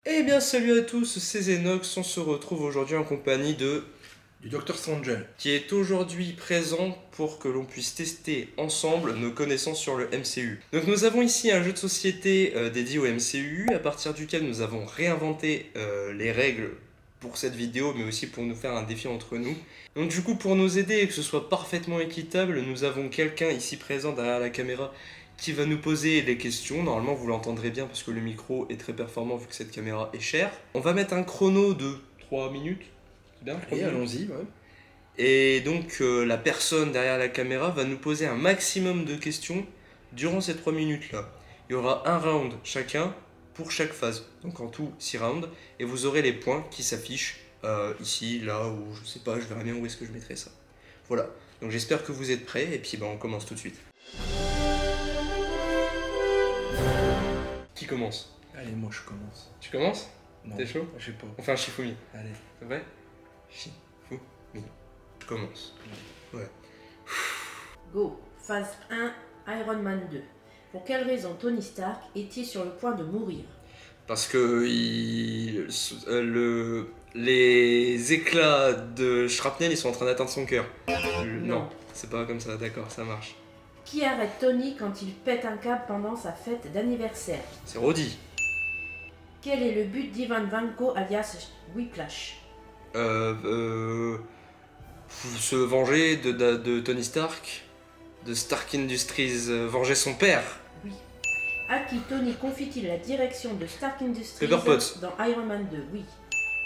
Eh bien salut à tous, c'est Zenox, on se retrouve aujourd'hui en compagnie du Dr Strange, qui est aujourd'hui présent pour que l'on puisse tester ensemble nos connaissances sur le MCU. Donc nous avons ici un jeu de société dédié au MCU, à partir duquel nous avons réinventé les règles pour cette vidéo, mais aussi pour nous faire un défi entre nous. Donc du coup, pour nous aider et que ce soit parfaitement équitable, nous avons quelqu'un ici présent derrière la caméra qui va nous poser des questions. Normalement, vous l'entendrez bien parce que le micro est très performant vu que cette caméra est chère. On va mettre un chrono de 3 minutes. C'est bien, 3 et minutes. allons-y, ouais. Et donc, la personne derrière la caméra va nous poser un maximum de questions durant ces 3 minutes-là. Il y aura un round chacun pour chaque phase. Donc en tout, 6 rounds. Et vous aurez les points qui s'affichent ici, là, ou je sais pas, je verrai bien où est-ce que je mettrai ça. Voilà. Donc j'espère que vous êtes prêts et puis on commence tout de suite. Qui commence? Allez, moi je commence. Tu commences? Non. T'es chaud? Je sais pas. On fait un Shifumi. Allez. C'est vrai? Shifumi. Je commence. Ouais. Go. Phase 1, Iron Man 2. Pour quelle raison Tony Stark est-il sur le point de mourir? Parce que les éclats de shrapnel ils sont en train d'atteindre son cœur. Non, c'est pas comme ça, d'accord, ça marche. Qui arrête Tony quand il pète un câble pendant sa fête d'anniversaire? C'est Roddy. Quel est le but d'Ivan Vanko alias Whiplash? Se venger de Tony Stark, de Stark Industries, venger son père. Oui. À qui Tony confie-t-il la direction de Stark Industries Pepper Potts. dans Iron Man 2? Oui.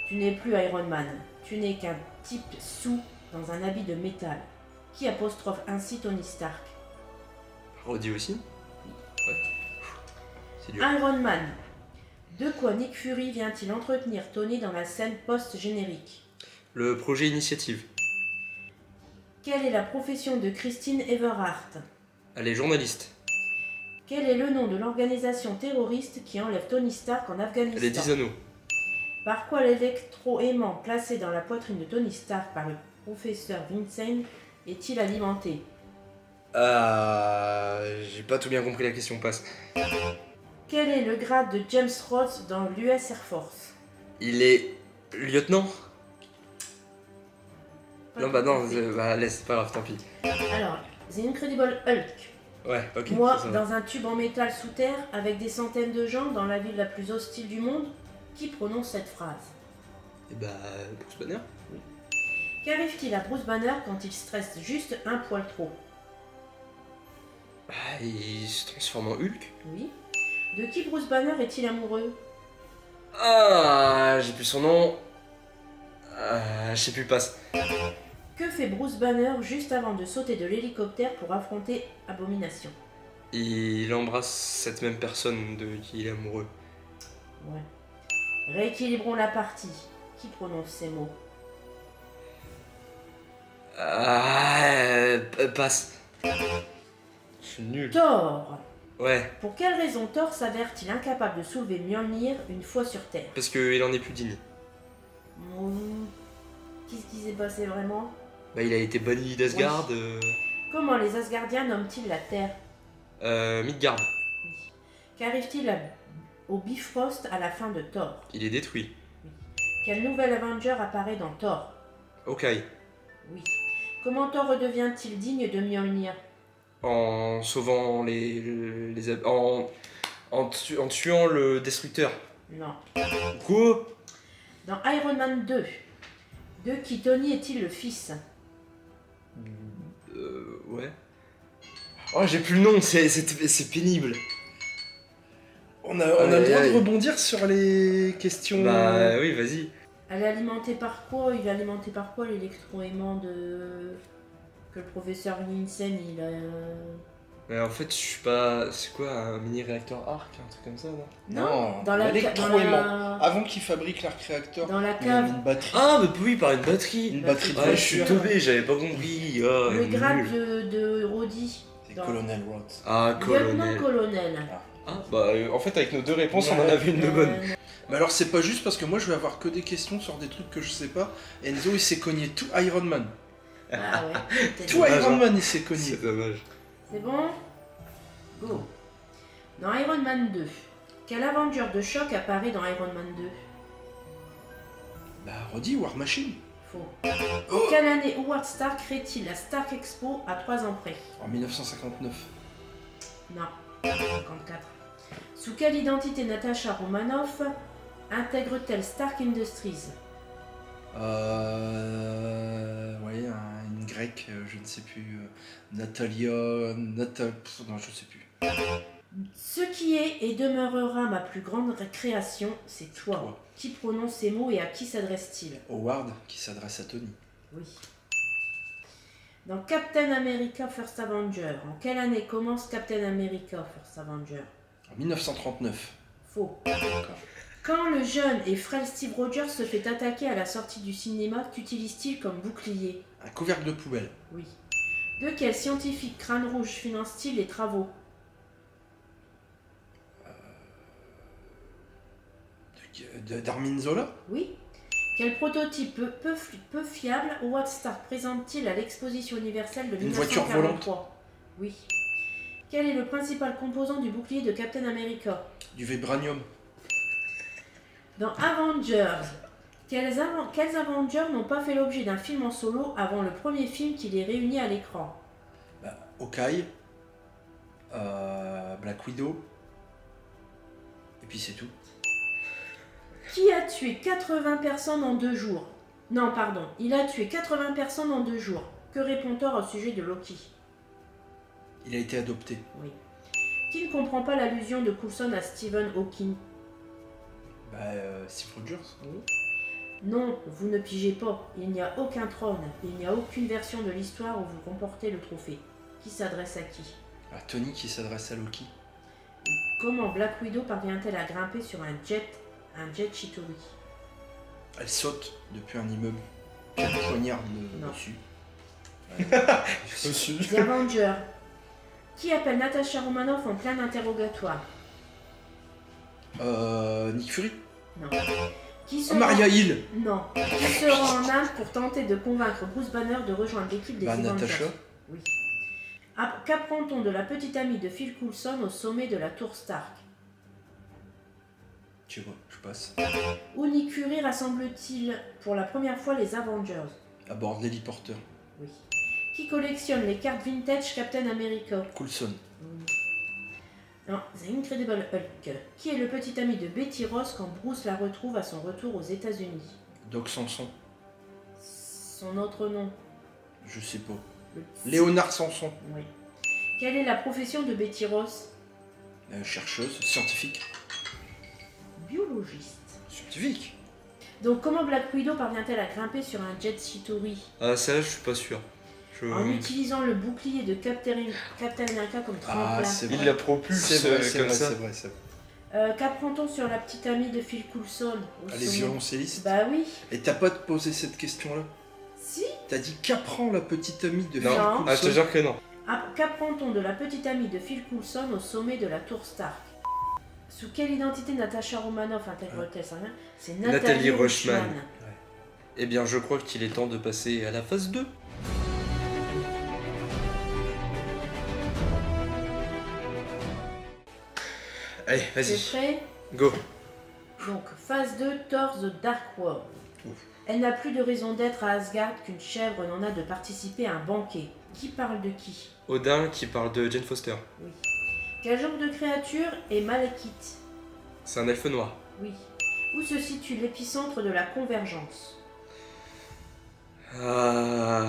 Tu n'es plus Iron Man, tu n'es qu'un type sous dans un habit de métal. Qui apostrophe ainsi Tony Stark? Roddy aussi. Ouais. C'est dur. Iron Man. De quoi Nick Fury vient-il entretenir Tony dans la scène post-générique? Le projet Initiative. Quelle est la profession de Christine Everhart? Elle est journaliste. Quel est le nom de l'organisation terroriste qui enlève Tony Stark en Afghanistan? Elle est 10 anneaux. Par quoi l'électro-aimant placé dans la poitrine de Tony Stark par le professeur Vincent est-il alimenté? J'ai pas tout bien compris la question, passe. Quel est le grade de James Rhodes dans l'US Air Force? Il est lieutenant. Pas Non, tout bah à non, fait. laisse, c'est pas grave, tant pis. Alors, The Incredible Hulk. Ouais, ok. Moi, ça va. dans un tube en métal sous terre, avec des centaines de gens dans la ville la plus hostile du monde, qui prononce cette phrase? Et bah, Bruce Banner. Qu'arrive-t-il à Bruce Banner quand il stresse juste un poil trop? Il se transforme en Hulk. Oui. De qui Bruce Banner est-il amoureux? J'ai plus son nom. Je sais plus, passe. Que fait Bruce Banner juste avant de sauter de l'hélicoptère pour affronter Abomination? Il embrasse cette même personne de qui il est amoureux. Ouais. Rééquilibrons la partie. Qui prononce ces mots? Passe. Je suis nul. Thor. Ouais, Pour quelle raison Thor s'avère-t-il incapable de soulever Mjolnir une fois sur Terre? parce qu'il en est plus digne. Qu'est-ce qui s'est passé vraiment? Bah, il a été banni d'Asgard. Comment les Asgardiens nomment-ils la Terre? Midgard. Oui. Qu'arrive-t-il au Bifrost à la fin de Thor? Il est détruit. Quel nouvel Avenger apparaît dans Thor? Hawkeye. Oui. Comment Thor redevient-il digne de Mjolnir? En sauvant en tuant le destructeur. Non. Quoi? Dans Iron Man 2, de qui Tony est-il le fils? Ouais. Oh, j'ai plus le nom, c'est pénible. On a le droit aïe. de rebondir sur les questions. Bah oui, vas-y. Elle est alimentée par quoi? Il est alimenté par quoi l'électro-aimant de... que le professeur Vincent il a... Mais en fait, je suis pas... C'est quoi, un mini-réacteur arc, un truc comme ça, non? Non, dans la l'électro-aimant. Avant qu'il fabrique l'arc réacteur, dans la il y avait cave. une batterie. Ah, mais oui, par une batterie. Une batterie de Ah, je suis voiture. tombé, j'avais pas compris. Ah, Le grade nul. de Roddy. C'est Dans- Colonel Roth. Ah, colonel. Lieutenant-colonel. Ah, bah en fait, avec nos deux réponses, on en Ouais. avait une de bonne. Mais alors, c'est pas juste parce que moi je vais avoir que des questions sur des trucs que je sais pas. Enzo il s'est cogné tout Iron Man. Ah ouais. peut-être. Tout dommage, Iron hein. Man il s'est cogné. C'est dommage. C'est bon? Go. Dans Iron Man 2, Quel Avenger de choc apparaît dans Iron Man 2? Bah, redis, War Machine. Faux. En quelle année Howard Stark crée-t-il la Stark Expo à 3 ans près? En 1959. Non. 54. Sous quelle identité Natasha Romanoff intègre-t-elle Stark Industries? Ouais, une grecque, je ne sais plus. Natalia. Non, je sais plus. Ce qui est et demeurera ma plus grande création, c'est toi. Toi. Qui prononce ces mots et à qui s'adresse-t-il? Howard qui s'adresse à Tony. Oui. Dans Captain America First Avenger, en quelle année commence Captain America First Avenger? En 1939. Faux. D'accord. Quand le jeune et frêle Steve Rogers se fait attaquer à la sortie du cinéma, qu'utilise-t-il comme bouclier? Un couvercle de poubelle. Oui. De quel scientifique crâne rouge finance-t-il les travaux? D'Armin Zola. Oui. Quel prototype peu fiable Howard Stark présente-t-il à l'exposition universelle de Une voiture 1943? Oui. Quel est le principal composant du bouclier de Captain America? Du vibranium. Dans Avengers, quels Avengers n'ont pas fait l'objet d'un film en solo avant le premier film qui les réunit à l'écran? Bah, Hawkeye. Black Widow. Et puis c'est tout. Qui a tué 80 personnes en 2 jours? Non, pardon, il a tué 80 personnes en 2 jours. Que répond Thor au sujet de Loki? Il a été adopté. Oui. Qui ne comprend pas l'allusion de Coulson à Stephen Hawking? Bah, Steve Rogers. Oui. Non, vous ne pigez pas. Il n'y a aucun trône. Il n'y a aucune version de l'histoire où vous comportez le trophée. Qui s'adresse à qui? Ah, Tony qui s'adresse à Loki. Comment Black Widow parvient-elle à grimper sur un jet Chitauri? Elle saute depuis un immeuble. Elle poignarde Non. dessus. Dessus. The Avenger. Qui appelle Natasha Romanoff en plein interrogatoire? Nick Fury. Non. Qui Ah, se Maria Hill. Non. Qui se rend en Inde pour tenter de convaincre Bruce Banner de rejoindre l'équipe des Bah, Avengers? Natasha. Oui. Qu'apprend-on de la petite amie de Phil Coulson au sommet de la tour Stark? Tu vois, je passe. Où Nick Fury rassemble-t-il pour la première fois les Avengers? À bord de l'héliporteur. Oui. Qui collectionne les cartes vintage Captain America? Coulson. Non, The Incredible Hulk. Qui est le petit ami de Betty Ross quand Bruce la retrouve à son retour aux États-Unis? Doc Samson. Son autre nom? Je sais pas. Le- Léonard Samson. Oui. Quelle est la profession de Betty Ross? Chercheuse, scientifique. Biologiste. Scientifique. Donc comment Black Widow parvient-elle à grimper sur un jet Chitauri? Ah, celle-là, je suis pas sûr. En utilisant le bouclier de Captain America comme tremplin. Ah, c'est Il vrai. la propulse C'est vrai, c'est comme vrai, ça. c'est vrai, c'est vrai. Qu'apprend-on sur la petite amie de Phil Coulson au Ah, les sommet? violoncellistes. Bah oui. Et t'as pas posé cette question-là? Si. T'as dit qu'apprend la petite amie de Phil Non, Non. ah, je te Coulson? jure que non. Qu'apprend-on de la petite amie de Phil Coulson au sommet de la tour Stark? Sous quelle identité Natasha Romanoff intègre-t-elle ça? C'est Nathalie Rochman. Rochman. Eh bien, je crois qu'il est temps de passer à la phase 2. Allez, T'es vas-y, prêt? go. Donc, phase 2, Thor The Dark World. Elle n'a plus de raison d'être à Asgard qu'une chèvre n'en a de participer à un banquet. Qui parle de qui? Odin qui parle de Jane Foster. Oui. Quel genre de créature est Malekith? C'est un elfe noir. Oui. Où se situe l'épicentre de la convergence? Ah...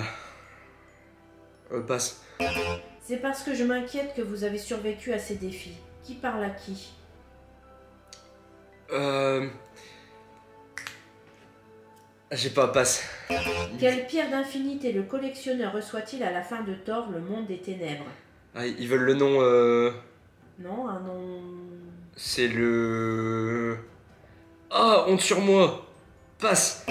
passe. C'est parce que je m'inquiète que vous avez survécu à ces défis. Qui parle à qui? J'ai pas, passe. Quelle pierre d'infinité le collectionneur reçoit-il à la fin de Thor, le monde des ténèbres? Ah, ils veulent le nom, Non, un nom... c'est le... Ah, honte sur moi. Passe.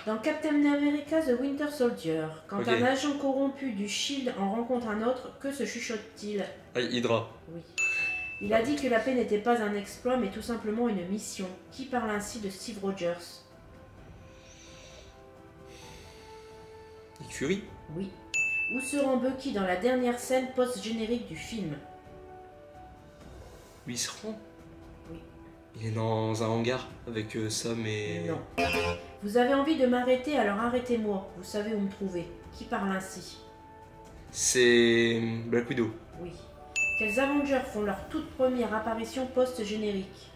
Dans Captain America The Winter Soldier, quand Ok. un agent corrompu du SHIELD en rencontre un autre, que se chuchote-t-il? Ah, Hydra. Oui. Il a dit que la paix n'était pas un exploit, mais tout simplement une mission. Qui parle ainsi de Steve Rogers? Nick Fury. Oui. Où se rend Bucky dans la dernière scène post-générique du film? Où il se rend? Oui. Il est dans un hangar avec Sam et... Non. Vous avez envie de m'arrêter, alors arrêtez-moi. Vous savez où me trouver. Qui parle ainsi? C'est... Black Widow. Oui. Quels Avengers font leur toute première apparition post-générique?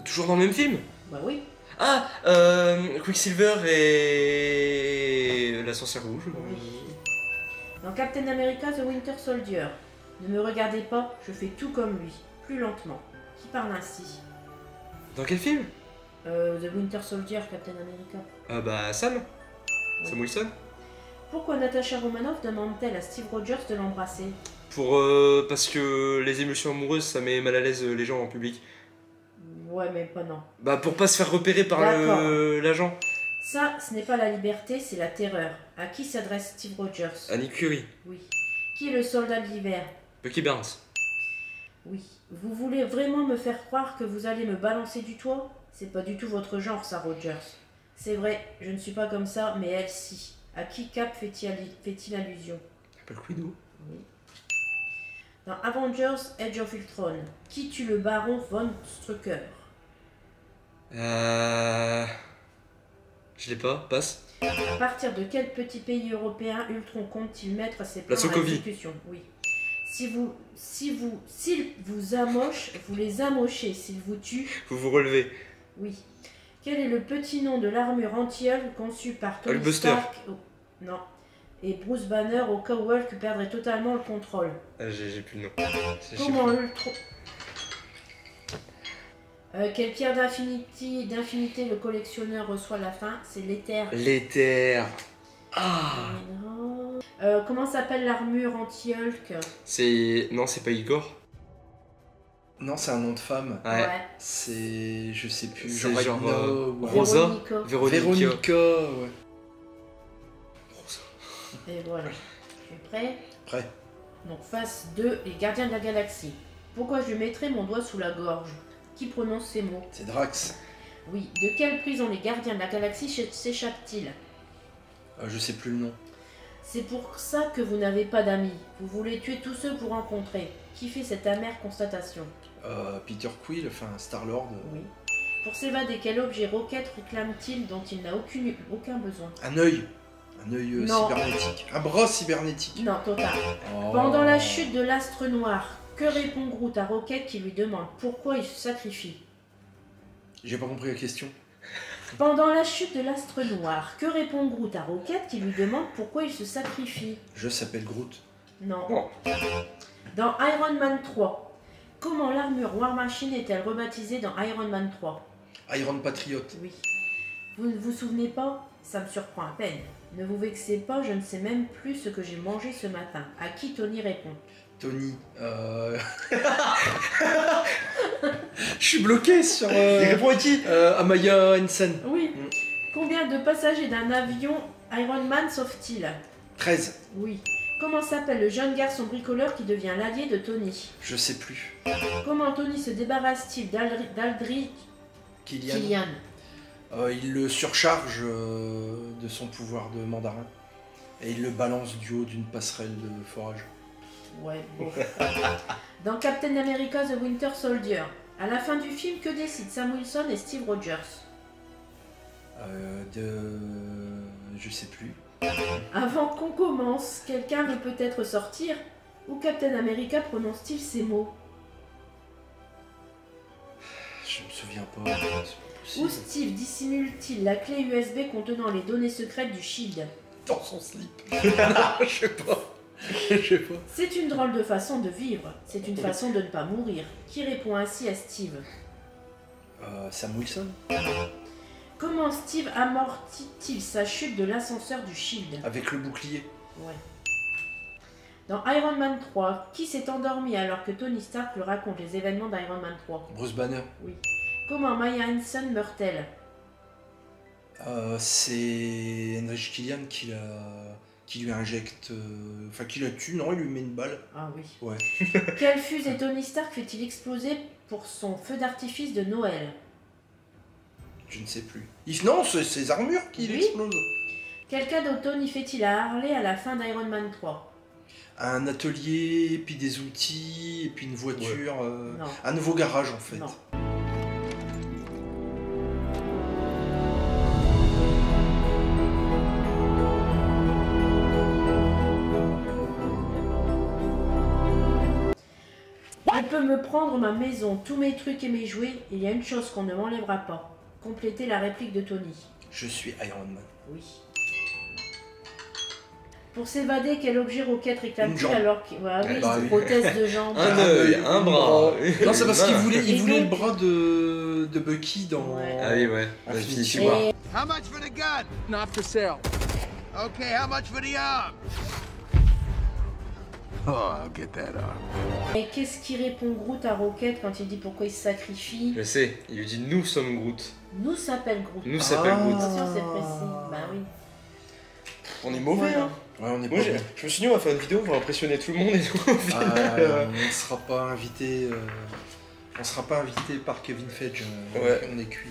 Toujours dans le même film? Bah oui. Ah, Quicksilver et... la sorcière rouge. Oui. Dans Captain America The Winter Soldier. Ne me regardez pas, je fais tout comme lui. Plus lentement. Qui parle ainsi? Dans quel film? The Winter Soldier, Captain America. Ah bah Sam. Oui. Sam Wilson. Pourquoi Natasha Romanoff demande-t-elle à Steve Rogers de l'embrasser? Parce que les émotions amoureuses, ça met mal à l'aise les gens en public. Ouais, mais pas non. Bah pour pas se faire repérer par D'accord. l'agent. Ça, ce n'est pas la liberté, c'est la terreur. À qui s'adresse Steve Rogers? Annie Curie. Oui. Qui est le soldat de l'hiver? Bucky Barnes. Oui. Vous voulez vraiment me faire croire que vous allez me balancer du toit? C'est pas du tout votre genre, ça, Rogers. C'est vrai, je ne suis pas comme ça, mais elle si. À qui Cap fait-il allusion? Black Widow. Oui. Dans Avengers Age of Ultron, qui tue le baron von Strucker? Je l'ai pas, passe. À partir de quel petit pays européen Ultron compte-t-il mettre ses plans La à Sokovie. exécution? Oui. S'il vous amoche, vous les amochez. S'il vous tue, Vous vous relevez. oui. Quel est le petit nom de l'armure anti-Hulk conçue par Tony Hulkbuster. Stark Non. Et Bruce Banner au cas où Hulk perdrait totalement le contrôle. Ah, j'ai plus le nom. Comment Ultron... quelle pierre d'infinité le collectionneur reçoit à la fin? C'est l'éther. L'éther. Ah. Comment s'appelle l'armure anti-Hulk? C'est... Non, c'est pas Igor. Non, c'est un nom de femme. Ouais. C'est... je sais plus. C'est genre, ou- Rosa. Véronica. Véronica, ouais. Rosa. Et voilà. Tu es prêt? Prêt. Donc phase 2, les gardiens de la galaxie. Pourquoi je mettrais mon doigt sous la gorge? Qui prononce ces mots? C'est Drax. Oui. De quelle prison les gardiens de la galaxie s'échappent-ils? Je sais plus le nom. C'est pour ça que vous n'avez pas d'amis. Vous voulez tuer tous ceux que vous rencontrez. Qui fait cette amère constatation? Peter Quill, enfin Star-Lord. Oui. Pour s'évader, quel objet Rocket réclame-t-il dont il n'a aucun besoin? Un œil. Un œil Non. cybernétique. Un bras cybernétique. Non, total. Oh. Pendant la chute de l'astre noir, que répond Groot à Rocket qui lui demande pourquoi il se sacrifie? J'ai pas compris la question. Pendant la chute de l'astre noir, que répond Groot à Rocket qui lui demande pourquoi il se sacrifie? Je s'appelle Groot. Non. Oh. Dans Iron Man 3, comment l'armure War Machine est-elle rebaptisée dans Iron Man 3? Iron Patriot. Oui. Vous ne vous souvenez pas? Ça me surprend à peine. Ne vous vexez pas, je ne sais même plus ce que j'ai mangé ce matin. À qui Tony répond? Tony. Je suis bloqué sur. Il répond à qui? Amaya Hansen. Oui. Combien de passagers d'un avion Iron Man sauve-t-il? 13. Oui. Comment s'appelle le jeune garçon bricoleur qui devient l'allié de Tony? Je sais plus. Comment Tony se débarrasse-t-il d'Aldrich Killian. Killian? Il le surcharge de son pouvoir de mandarin. Et il le balance du haut d'une passerelle de forage. Ouais, bon. Dans Captain America The Winter Soldier, à la fin du film, que décident Sam Wilson et Steve Rogers? Je sais plus. Avant qu'on commence, quelqu'un veut peut-être sortir? Où Captain America prononce-t-il ces mots? Je me souviens pas. C'est pas Où possible. Steve dissimule-t-il la clé USB contenant les données secrètes du Shield? Dans son slip. Non, je sais pas. Je sais pas. C'est une drôle de façon de vivre. C'est une façon de ne pas mourir. Qui répond ainsi à Steve? Sam Wilson. Comment Steve amortit-il sa chute de l'ascenseur du Shield? Avec le bouclier. Ouais. Dans Iron Man 3, qui s'est endormi alors que Tony Stark lui raconte les événements d'Iron Man 3? Bruce Banner. Oui. Comment Maya Hansen meurt-elle? C'est Henry Killian qui lui injecte. Enfin, qui la tue. Non, il lui met une balle. Ah oui. Ouais. Quelle fusée Tony Stark fait-il exploser pour son feu d'artifice de Noël? Je ne sais plus. Non, c'est ses armures qui Oui. l'explosent. Quel cadeau Tony fait-il à Harley à la fin d'Iron Man 3? Un atelier, puis des outils, et puis une voiture. Non. Un nouveau garage en fait. Non. Elle peut me prendre ma maison, tous mes trucs et mes jouets, il y a une chose qu'on ne m'enlèvera pas. Compléter la réplique de Tony. Je suis Iron Man. Oui. Pour s'évader, quel objet Rocket Une réclame-t-il jambe. alors qu'il... Bah oui, Bah c'est oui. une prothèse de jambe. Un œil, un bras. Non, c'est parce qu'il voulait, Et il voulait le donc- bras de Bucky dans. Ouais. Ah oui, ouais. Infinity Infinity War. Et How much for the gun? Not for sale. Okay, how much for the arm? Oh, I'll get that arm. Et qu'est-ce qui répond Groot à Rocket quand il dit pourquoi il se sacrifie? Je sais, il lui dit nous sommes Groot. Nous s'appelle Groot. Nous s'appelle Groot. Attention, c'est précis. Bah oui. On est mauvais, hein. Ouais, on est pas Moi, bon. je me suis dit, on va faire une vidéo pour impressionner tout le monde et tout. Au final, On ne sera pas invité. On sera pas invité par Kevin Feige. Ouais. On est cuit.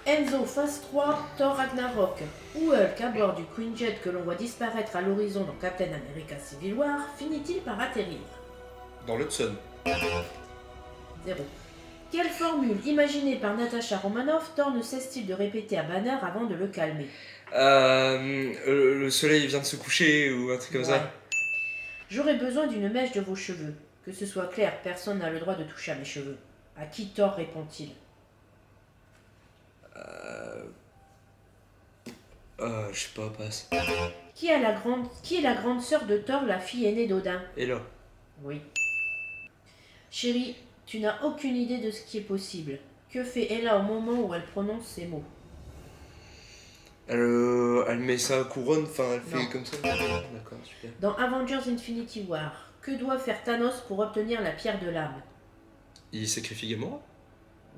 Enzo, phase 3, Thor Ragnarok. Où Hulk, à bord du Quinjet que l'on voit disparaître à l'horizon dans Captain America Civil War, finit-il par atterrir? Dans l'Hudson. 0. Quelle formule imaginée par Natasha Romanoff Thor ne cesse-t-il de répéter à Banner avant de le calmer? Le soleil vient de se coucher ou un truc comme Ouais. ça. J'aurais besoin d'une mèche de vos cheveux. Que ce soit clair, personne n'a le droit de toucher à mes cheveux. À qui Thor répond-il? Je sais pas, passe. Qui est la grande sœur de Thor, la fille aînée d'Odin? Et là. Oui. Chérie, tu n'as aucune idée de ce qui est possible. Que fait Ella au moment où elle prononce ces mots? Elle met sa couronne, enfin elle fait Non. comme ça. D'accord, super. Dans Avengers Infinity War, que doit faire Thanos pour obtenir la pierre de l'âme? Il sacrifie Gamora.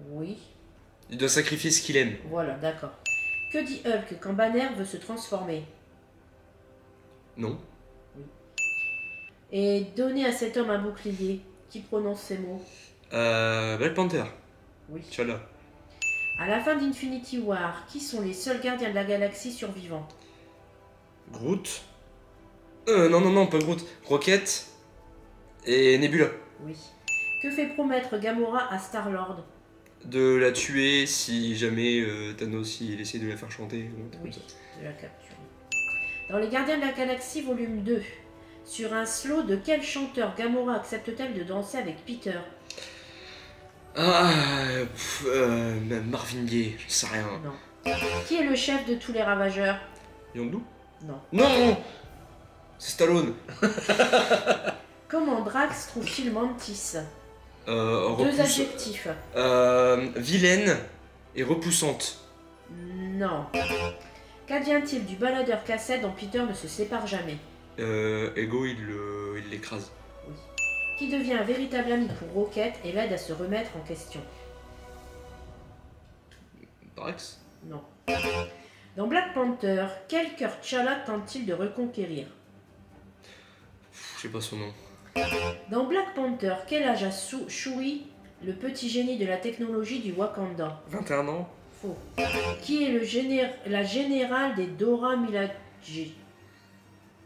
Oui, Il doit sacrifier ce qu'il aime. voilà, d'accord. Que dit Hulk quand Banner veut se transformer? Non. Et donner à cet homme un bouclier. Qui prononce ces mots? Black Panther. Oui. T'Challa. À la fin d'Infinity War, qui sont les seuls gardiens de la galaxie survivants? Groot. Non, pas Groot. Rocket. Et Nebula. Oui. Que fait promettre Gamora à Star-Lord? De la tuer si jamais Thanos il essaie de la faire chanter. Ou un truc Oui, comme ça. de la capture. Dans Les Gardiens de la Galaxie, volume 2, sur un slow, de quel chanteur Gamora accepte-t-elle de danser avec Peter? Marvin Gaye, je sais rien. Non. Qui est le chef de tous les ravageurs? Yondu? Non. Non. C'est Stallone. Comment Drax trouve-t-il Mantis? Deux Repousse- adjectifs. Vilaine et repoussante. Non. Qu'advient-il du baladeur cassette dont Peter ne se sépare jamais? Ego il l'écrase. Qui devient un véritable ami pour Rocket et l'aide à se remettre en question? Drax. Non. Dans Black Panther, quel cœur T'Challa tente-t-il de reconquérir? Je sais pas son nom. Dans Black Panther, quel âge a Shuri, le petit génie de la technologie du Wakanda? 21 ans. Faux. Qui est la générale des Dora Milaje?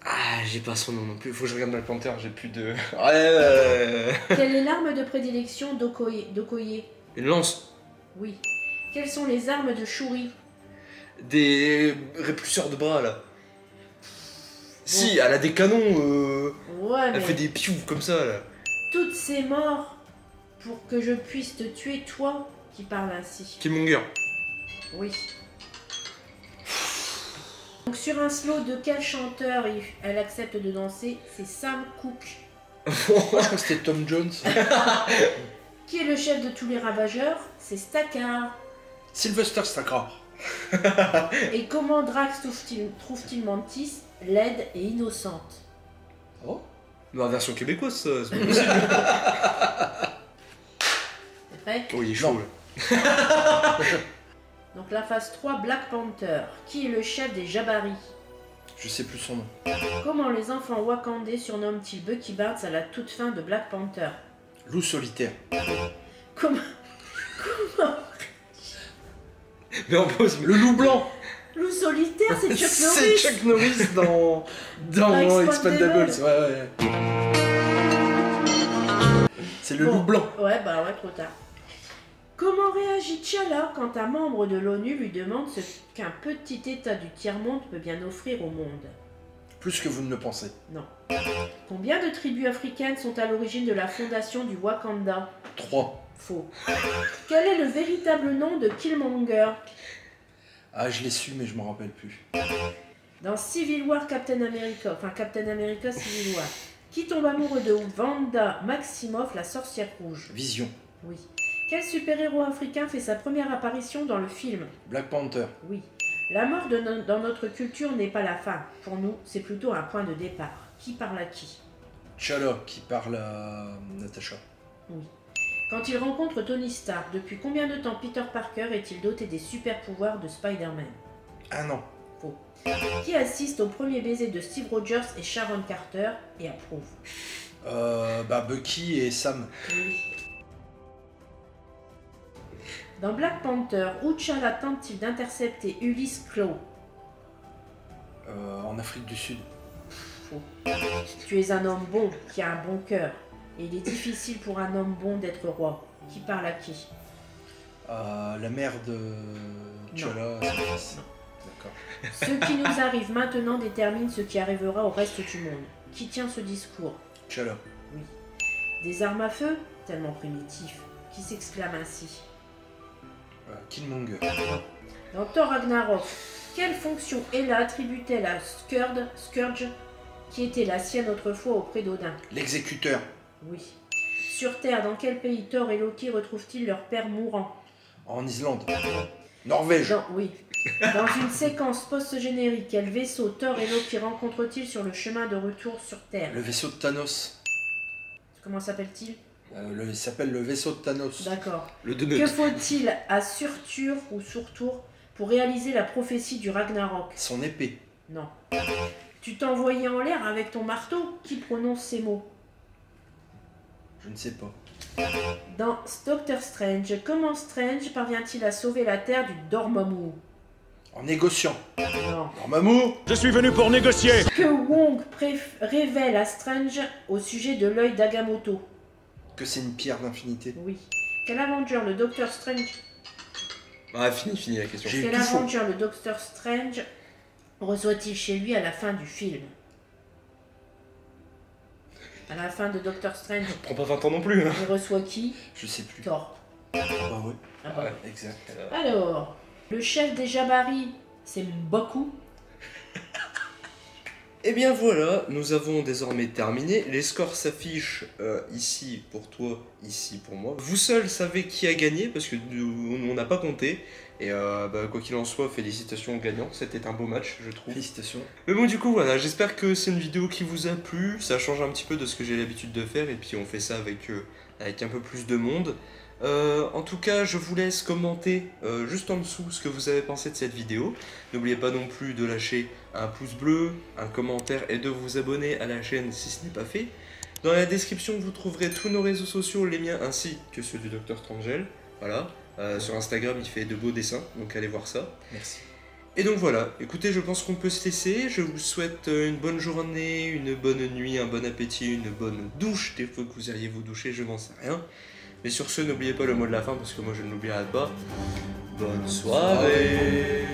Ah, j'ai pas son nom non plus. Faut que je regarde Black Panther, j'ai plus de. Quelle est l'arme de prédilection d'Okoye? Une lance. Oui. Quelles sont les armes de Shuri? Des répulseurs de bras là. Si, elle a des canons. Ouais, Elle mais fait des pious comme ça là. toutes ces morts pour que je puisse te tuer, toi qui parles ainsi. Killmonger. Oui. Donc sur un slow, de quel chanteur elle accepte de danser? C'est Sam Cooke. Je crois que c'était Tom Jones. Qui est le chef de tous les ravageurs? C'est Stackar. Sylvester Stallone. Et comment Drax trouve-t-il Mantis, laide et innocente? Oh. La version québécoise, ça, c'est pas possible. C'est prêt? Oh, il est chaud Non. là. Donc la phase 3, Black Panther. Qui est le chef des Jabari? Je sais plus son nom. Comment les enfants wakandais surnomment-ils Bucky Barnes à la toute fin de Black Panther? Loup solitaire. Comment Mais en pause. Le loup blanc. Loup solitaire, c'est Chuck C'est Norris. Chuck Norris dans Expandables. Expandables. Ouais. C'est le Bon. loup blanc. Ouais, trop tard. Comment réagit T'Challa quand un membre de l'ONU lui demande ce qu'un petit état du tiers-monde peut bien offrir au monde? Plus que vous ne le pensez. Non. Combien de tribus africaines sont à l'origine de la fondation du Wakanda? 3. Faux. Quel est le véritable nom de Killmonger? Ah, je l'ai su, mais je m'en rappelle plus. Dans Civil War Captain America Civil War, qui tombe amoureux de Wanda Maximoff, la sorcière rouge? Vision. Oui. Quel super-héros africain fait sa première apparition dans le film? Black Panther. Oui. La mort dans notre culture n'est pas la fin. Pour nous, c'est plutôt un point de départ. Qui parle à qui? T'Challa qui parle à Natasha. Oui. Quand il rencontre Tony Stark, depuis combien de temps Peter Parker est-il doté des super-pouvoirs de Spider-Man? Ah non. Faux. Qui assiste au premier baiser de Steve Rogers et Sharon Carter et approuve? Bucky et Sam. Oui. Dans Black Panther, où T'Challa tente-t-il d'intercepter Ulysse Klaue? En Afrique du Sud. Faux. Tu es un homme bon qui a un bon cœur. Et il est difficile pour un homme bon d'être roi. Qui parle à qui? La mère de T'Challa. D'accord. Ce qui nous arrive maintenant détermine ce qui arrivera au reste du monde. Qui tient ce discours? T'Challa. Oui. Des armes à feu? Tellement primitif. Qui s'exclame ainsi? Killmonger. Dans Thor Ragnarok, quelle fonction Hela attribue-t-elle à Scourge, qui était la sienne autrefois auprès d'Odin? L'exécuteur. Oui. Sur Terre, dans quel pays Thor et Loki retrouvent-ils leur père mourant? En Islande. Norvège. Oui. Dans une séquence post-générique, quel vaisseau Thor et Loki rencontrent-ils sur le chemin de retour sur Terre? Le vaisseau de Thanos. Comment s'appelle-t-il? Il s'appelle le vaisseau de Thanos. D'accord. Le Que donut. faut-il à Surtur ou Surtour pour réaliser la prophétie du Ragnarok? Son épée. Non. Tu t'envoyais en l'air avec ton marteau? Qui prononce ces mots? Je ne sais pas. Dans Doctor Strange, comment Strange parvient-il à sauver la Terre du Dormammu? En négociant. Non. Dormammu. Je suis venu pour négocier. Que Wong révèle à Strange au sujet de l'œil d'Agamotto? Que c'est une pierre d'infinité. Oui. Quel Avenger le Doctor Strange Ah, fini la question. J'ai Quel tout faux. Avenger le Doctor Strange reçoit-il chez lui à la fin du film? À la fin de Doctor Strange, Prends pas 20 ans non plus. Hein. il reçoit qui? Je sais plus. Thor. Ah bah ouais. Ah bah. Ouais. Exact. Alors, le chef des Jabari, c'est M'Baku. Et bien voilà, nous avons désormais terminé. Les scores s'affichent ici pour toi, ici pour moi. Vous seuls savez qui a gagné parce que on n'a pas compté. Et quoi qu'il en soit, félicitations aux gagnants. C'était un beau match, je trouve. Félicitations. Mais bon, du coup, voilà, j'espère que c'est une vidéo qui vous a plu. Ça change un petit peu de ce que j'ai l'habitude de faire. Et puis on fait ça avec un peu plus de monde. En tout cas, je vous laisse commenter juste en dessous ce que vous avez pensé de cette vidéo. N'oubliez pas non plus de lâcher un pouce bleu, un commentaire et de vous abonner à la chaîne si ce n'est pas fait. Dans la description, vous trouverez tous nos réseaux sociaux, les miens ainsi que ceux du Dr Strangel. Voilà. Sur Instagram, il fait de beaux dessins, donc allez voir ça. Merci. Et donc voilà, écoutez, je pense qu'on peut se laisser. Je vous souhaite une bonne journée, une bonne nuit, un bon appétit, une bonne douche. Des fois que vous iriez vous doucher, je n'en sais rien. Mais sur ce, n'oubliez pas le mot de la fin parce que moi je ne l'oublierai pas. Bonne soirée.